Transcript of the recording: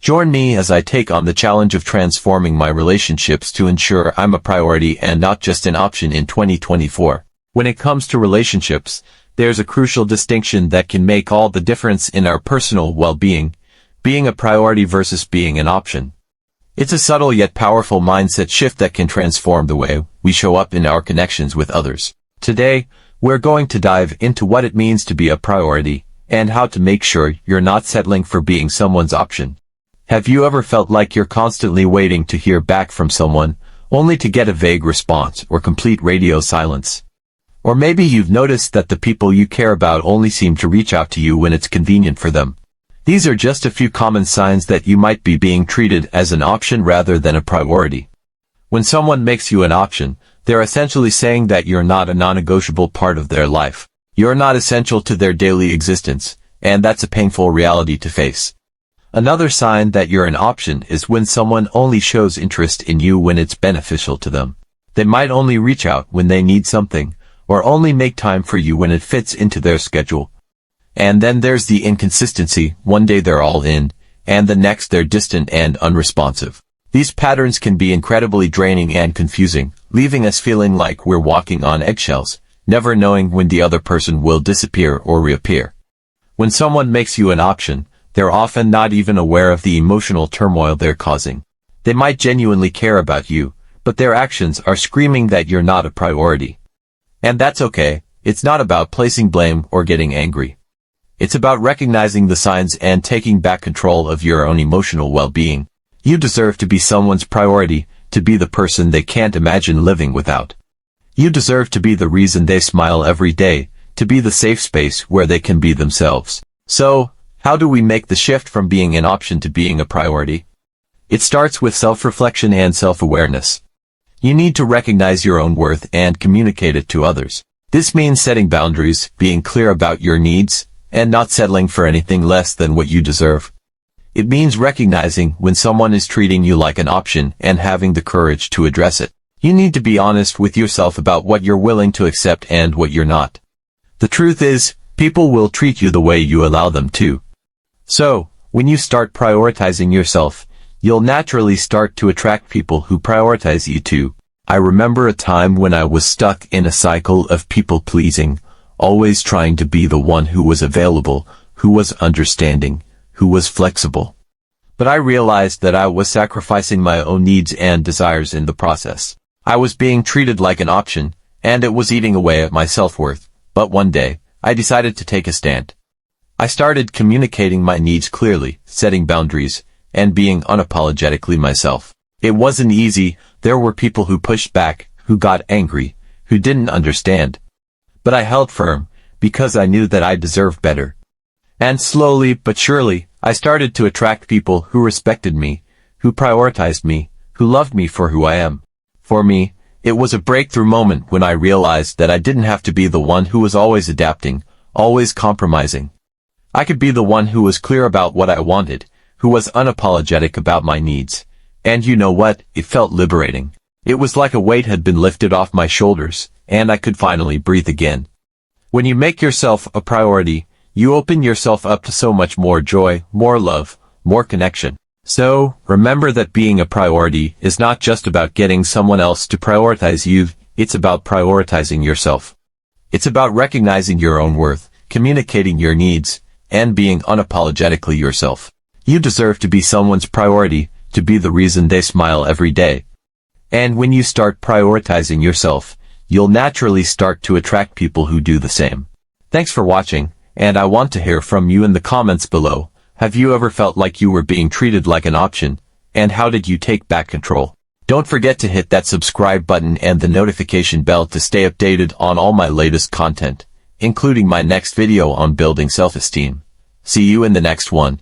Join me as I take on the challenge of transforming my relationships to ensure I'm a priority and not just an option in 2024. When it comes to relationships, there's a crucial distinction that can make all the difference in our personal well-being, being a priority versus being an option. It's a subtle yet powerful mindset shift that can transform the way we show up in our connections with others. Today, we're going to dive into what it means to be a priority and how to make sure you're not settling for being someone's option. Have you ever felt like you're constantly waiting to hear back from someone, only to get a vague response or complete radio silence? Or maybe you've noticed that the people you care about only seem to reach out to you when it's convenient for them. These are just a few common signs that you might be being treated as an option rather than a priority. When someone makes you an option, they're essentially saying that you're not a non-negotiable part of their life. You're not essential to their daily existence, and that's a painful reality to face. Another sign that you're an option is when someone only shows interest in you when it's beneficial to them. They might only reach out when they need something, or only make time for you when it fits into their schedule. And then there's the inconsistency. One day they're all in, and the next they're distant and unresponsive. These patterns can be incredibly draining and confusing, leaving us feeling like we're walking on eggshells, never knowing when the other person will disappear or reappear. When someone makes you an option, they're often not even aware of the emotional turmoil they're causing. They might genuinely care about you, but their actions are screaming that you're not a priority. And that's okay. It's not about placing blame or getting angry. It's about recognizing the signs and taking back control of your own emotional well-being. You deserve to be someone's priority, to be the person they can't imagine living without. You deserve to be the reason they smile every day, to be the safe space where they can be themselves. So, how do we make the shift from being an option to being a priority? It starts with self-reflection and self-awareness. You need to recognize your own worth and communicate it to others. This means setting boundaries, being clear about your needs, and not settling for anything less than what you deserve. It means recognizing when someone is treating you like an option and having the courage to address it. You need to be honest with yourself about what you're willing to accept and what you're not. The truth is, people will treat you the way you allow them to. So, when you start prioritizing yourself, you'll naturally start to attract people who prioritize you too. I remember a time when I was stuck in a cycle of people-pleasing, always trying to be the one who was available, who was understanding, who was flexible. But I realized that I was sacrificing my own needs and desires in the process. I was being treated like an option, and it was eating away at my self-worth. But one day, I decided to take a stand. I started communicating my needs clearly, setting boundaries, and being unapologetically myself. It wasn't easy. There were people who pushed back, who got angry, who didn't understand. But I held firm, because I knew that I deserved better. And slowly but surely, I started to attract people who respected me, who prioritized me, who loved me for who I am. For me, it was a breakthrough moment when I realized that I didn't have to be the one who was always adapting, always compromising. I could be the one who was clear about what I wanted, who was unapologetic about my needs. And you know what? It felt liberating. It was like a weight had been lifted off my shoulders, and I could finally breathe again. When you make yourself a priority, you open yourself up to so much more joy, more love, more connection. So, remember that being a priority is not just about getting someone else to prioritize you, it's about prioritizing yourself. It's about recognizing your own worth, communicating your needs, and being unapologetically yourself. You deserve to be someone's priority, to be the reason they smile every day. And when you start prioritizing yourself, you'll naturally start to attract people who do the same. Thanks for watching, and I want to hear from you in the comments below. Have you ever felt like you were being treated like an option? And how did you take back control? Don't forget to hit that subscribe button and the notification bell to stay updated on all my latest content, including my next video on building self-esteem. See you in the next one.